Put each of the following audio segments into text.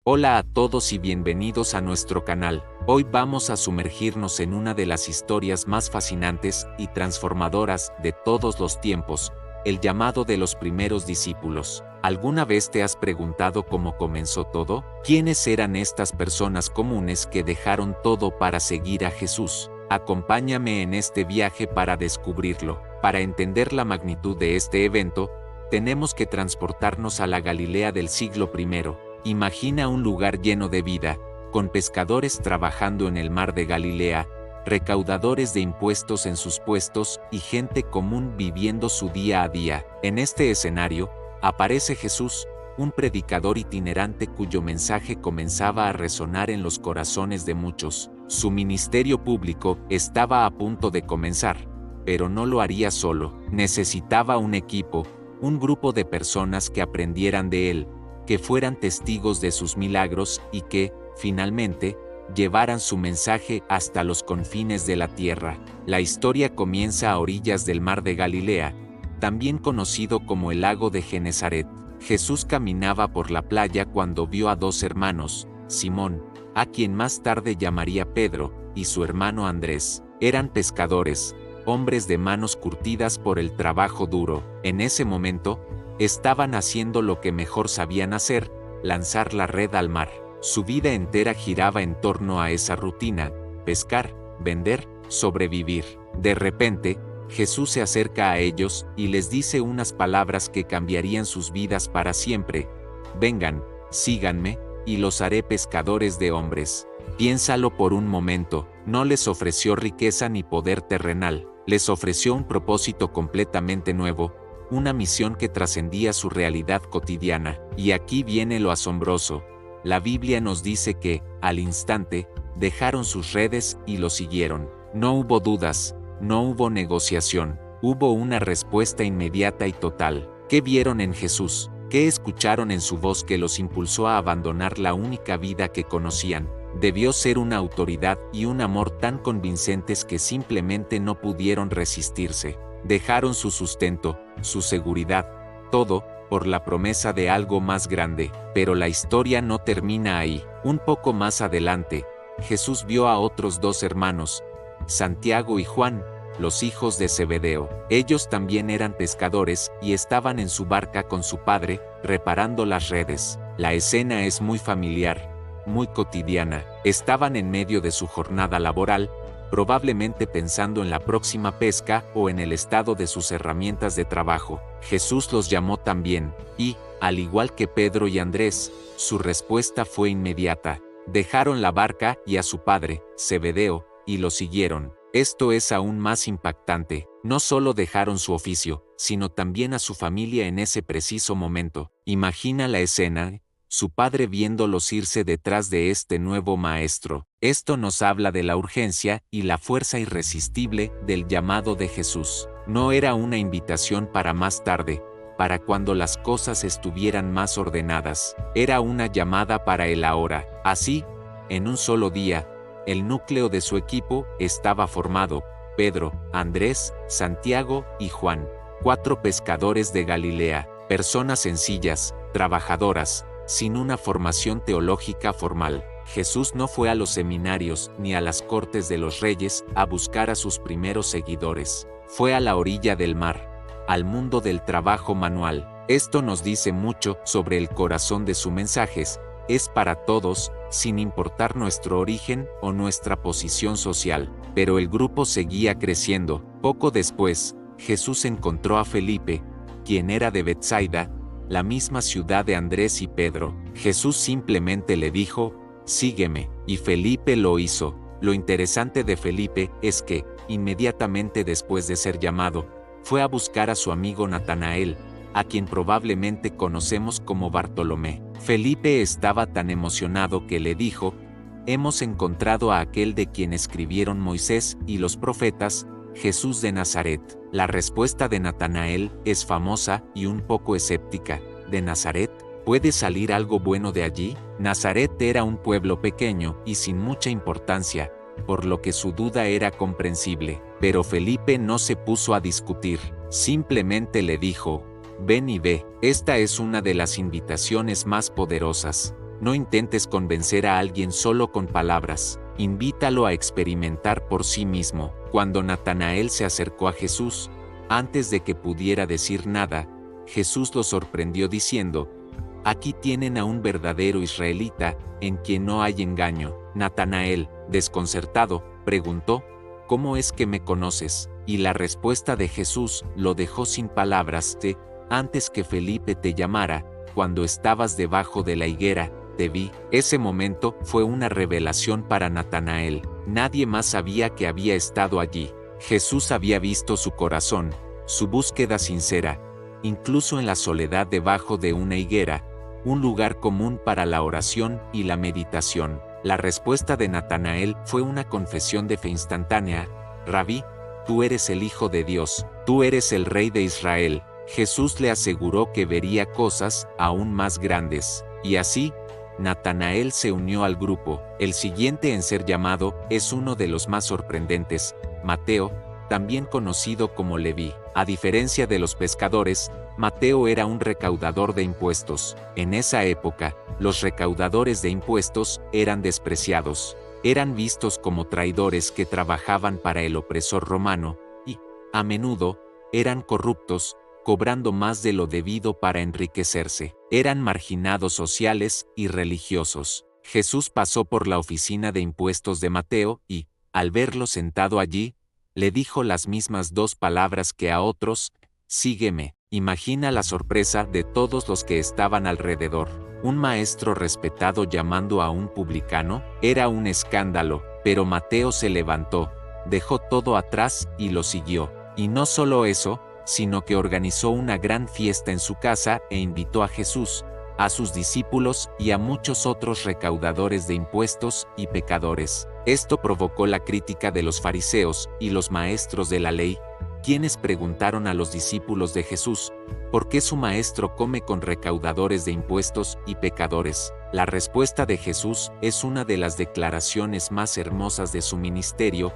Hola a todos y bienvenidos a nuestro canal. Hoy vamos a sumergirnos en una de las historias más fascinantes y transformadoras de todos los tiempos, el llamado de los primeros discípulos. ¿Alguna vez te has preguntado cómo comenzó todo? ¿Quiénes eran estas personas comunes que dejaron todo para seguir a Jesús? Acompáñame en este viaje para descubrirlo. Para entender la magnitud de este evento, tenemos que transportarnos a la Galilea del siglo I. Imagina un lugar lleno de vida, con pescadores trabajando en el mar de Galilea, recaudadores de impuestos en sus puestos y gente común viviendo su día a día. En este escenario, aparece Jesús, un predicador itinerante cuyo mensaje comenzaba a resonar en los corazones de muchos. Su ministerio público estaba a punto de comenzar, pero no lo haría solo. Necesitaba un equipo, un grupo de personas que aprendieran de él, que fueran testigos de sus milagros y que, finalmente, llevaran su mensaje hasta los confines de la tierra. La historia comienza a orillas del mar de Galilea, también conocido como el lago de Genesaret. Jesús caminaba por la playa cuando vio a dos hermanos, Simón, a quien más tarde llamaría Pedro, y su hermano Andrés. Eran pescadores, hombres de manos curtidas por el trabajo duro. En ese momento, estaban haciendo lo que mejor sabían hacer, lanzar la red al mar. Su vida entera giraba en torno a esa rutina: pescar, vender, sobrevivir. De repente, Jesús se acerca a ellos y les dice unas palabras que cambiarían sus vidas para siempre: vengan, síganme, y los haré pescadores de hombres. Piénsalo por un momento, no les ofreció riqueza ni poder terrenal, les ofreció un propósito completamente nuevo, una misión que trascendía su realidad cotidiana. Y aquí viene lo asombroso. La Biblia nos dice que, al instante, dejaron sus redes y lo siguieron. No hubo dudas, no hubo negociación, hubo una respuesta inmediata y total. ¿Qué vieron en Jesús? ¿Qué escucharon en su voz que los impulsó a abandonar la única vida que conocían? Debió ser una autoridad y un amor tan convincentes que simplemente no pudieron resistirse. Dejaron su sustento, su seguridad, todo, por la promesa de algo más grande. Pero la historia no termina ahí. Un poco más adelante, Jesús vio a otros dos hermanos, Santiago y Juan, los hijos de Zebedeo. Ellos también eran pescadores y estaban en su barca con su padre, reparando las redes. La escena es muy familiar, muy cotidiana. Estaban en medio de su jornada laboral, probablemente pensando en la próxima pesca o en el estado de sus herramientas de trabajo. Jesús los llamó también, y, al igual que Pedro y Andrés, su respuesta fue inmediata. Dejaron la barca y a su padre, Zebedeo, y lo siguieron. Esto es aún más impactante. No solo dejaron su oficio, sino también a su familia en ese preciso momento. Imagina la escena: su padre viéndolos irse detrás de este nuevo maestro. Esto nos habla de la urgencia y la fuerza irresistible del llamado de Jesús. No era una invitación para más tarde, para cuando las cosas estuvieran más ordenadas. Era una llamada para el ahora. Así, en un solo día, el núcleo de su equipo estaba formado: Pedro, Andrés, Santiago y Juan. 4 pescadores de Galilea, personas sencillas, trabajadoras, sin una formación teológica formal. Jesús no fue a los seminarios ni a las cortes de los reyes a buscar a sus primeros seguidores. Fue a la orilla del mar, al mundo del trabajo manual. Esto nos dice mucho sobre el corazón de sus mensajes. Es para todos, sin importar nuestro origen o nuestra posición social. Pero el grupo seguía creciendo. Poco después, Jesús encontró a Felipe, quien era de Betsaida, la misma ciudad de Andrés y Pedro. Jesús simplemente le dijo: sígueme, y Felipe lo hizo. Lo interesante de Felipe es que, inmediatamente después de ser llamado, fue a buscar a su amigo Natanael, a quien probablemente conocemos como Bartolomé. Felipe estaba tan emocionado que le dijo: hemos encontrado a aquel de quien escribieron Moisés y los profetas, Jesús de Nazaret. La respuesta de Natanael es famosa y un poco escéptica. ¿De Nazaret? ¿Puede salir algo bueno de allí? Nazaret era un pueblo pequeño y sin mucha importancia, por lo que su duda era comprensible. Pero Felipe no se puso a discutir, simplemente le dijo: ven y ve. Esta es una de las invitaciones más poderosas. No intentes convencer a alguien solo con palabras. Invítalo a experimentar por sí mismo. Cuando Natanael se acercó a Jesús, antes de que pudiera decir nada, Jesús lo sorprendió diciendo: «Aquí tienen a un verdadero israelita, en quien no hay engaño». Natanael, desconcertado, preguntó: «¿Cómo es que me conoces?». Y la respuesta de Jesús lo dejó sin palabras: «Antes que Felipe te llamara, cuando estabas debajo de la higuera, te vi». Ese momento fue una revelación para Natanael. Nadie más sabía que había estado allí. Jesús había visto su corazón, su búsqueda sincera, incluso en la soledad debajo de una higuera, un lugar común para la oración y la meditación. La respuesta de Natanael fue una confesión de fe instantánea: «Rabí, tú eres el Hijo de Dios, tú eres el Rey de Israel». Jesús le aseguró que vería cosas aún más grandes. Y así, Natanael se unió al grupo. El siguiente en ser llamado es uno de los más sorprendentes: Mateo, también conocido como Leví. A diferencia de los pescadores, Mateo era un recaudador de impuestos. En esa época, los recaudadores de impuestos eran despreciados. Eran vistos como traidores que trabajaban para el opresor romano, y, a menudo, eran corruptos, cobrando más de lo debido para enriquecerse. Eran marginados sociales y religiosos. Jesús pasó por la oficina de impuestos de Mateo y, al verlo sentado allí, le dijo las mismas dos palabras que a otros: «Sígueme». Imagina la sorpresa de todos los que estaban alrededor. Un maestro respetado llamando a un publicano era un escándalo, pero Mateo se levantó, dejó todo atrás y lo siguió. Y no solo eso, sino que organizó una gran fiesta en su casa e invitó a Jesús, a sus discípulos y a muchos otros recaudadores de impuestos y pecadores. Esto provocó la crítica de los fariseos y los maestros de la ley, quienes preguntaron a los discípulos de Jesús: ¿por qué su maestro come con recaudadores de impuestos y pecadores? La respuesta de Jesús es una de las declaraciones más hermosas de su ministerio: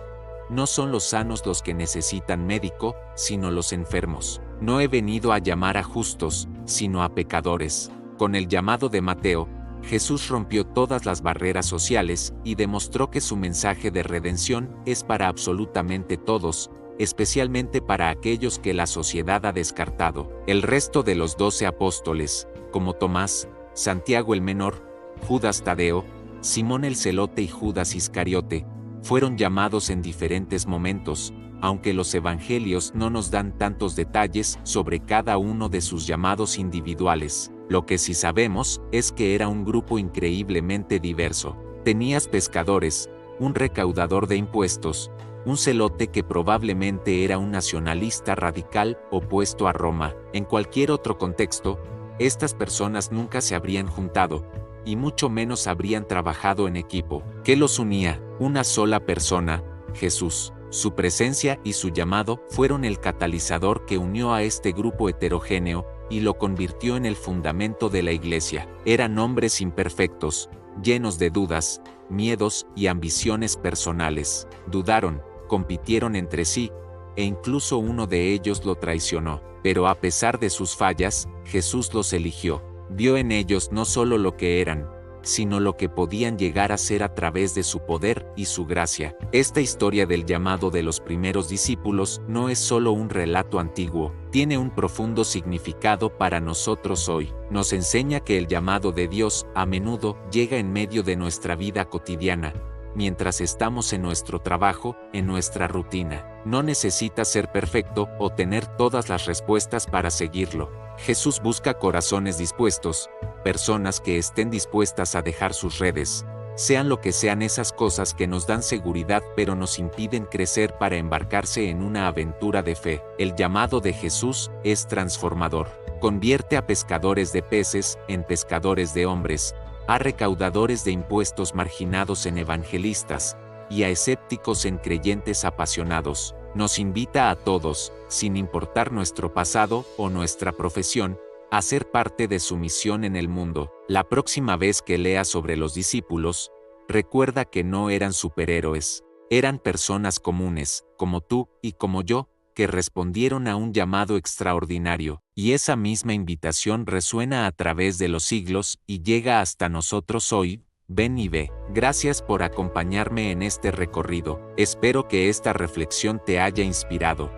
no son los sanos los que necesitan médico, sino los enfermos. No he venido a llamar a justos, sino a pecadores. Con el llamado de Mateo, Jesús rompió todas las barreras sociales y demostró que su mensaje de redención es para absolutamente todos, especialmente para aquellos que la sociedad ha descartado. El resto de los 12 apóstoles, como Tomás, Santiago el Menor, Judas Tadeo, Simón el Celote y Judas Iscariote, fueron llamados en diferentes momentos, aunque los evangelios no nos dan tantos detalles sobre cada uno de sus llamados individuales. Lo que sí sabemos es que era un grupo increíblemente diverso. Tenías pescadores, un recaudador de impuestos, un celote que probablemente era un nacionalista radical opuesto a Roma. En cualquier otro contexto, estas personas nunca se habrían juntado, y mucho menos habrían trabajado en equipo. ¿Qué los unía? Una sola persona, Jesús. Su presencia y su llamado fueron el catalizador que unió a este grupo heterogéneo y lo convirtió en el fundamento de la iglesia. Eran hombres imperfectos, llenos de dudas, miedos y ambiciones personales. Dudaron, compitieron entre sí, e incluso uno de ellos lo traicionó. Pero a pesar de sus fallas, Jesús los eligió. Vio en ellos no solo lo que eran, sino lo que podían llegar a ser a través de su poder y su gracia. Esta historia del llamado de los primeros discípulos no es solo un relato antiguo, tiene un profundo significado para nosotros hoy. Nos enseña que el llamado de Dios a menudo llega en medio de nuestra vida cotidiana, mientras estamos en nuestro trabajo, en nuestra rutina. No necesitas ser perfecto o tener todas las respuestas para seguirlo. Jesús busca corazones dispuestos, personas que estén dispuestas a dejar sus redes, sean lo que sean esas cosas que nos dan seguridad pero nos impiden crecer para embarcarse en una aventura de fe. El llamado de Jesús es transformador. Convierte a pescadores de peces en pescadores de hombres, a recaudadores de impuestos marginados en evangelistas, y a escépticos en creyentes apasionados. Nos invita a todos, sin importar nuestro pasado o nuestra profesión, a ser parte de su misión en el mundo. La próxima vez que leas sobre los discípulos, recuerda que no eran superhéroes, eran personas comunes, como tú y como yo, que respondieron a un llamado extraordinario, y esa misma invitación resuena a través de los siglos y llega hasta nosotros hoy. Ven y ve. Gracias por acompañarme en este recorrido. Espero que esta reflexión te haya inspirado.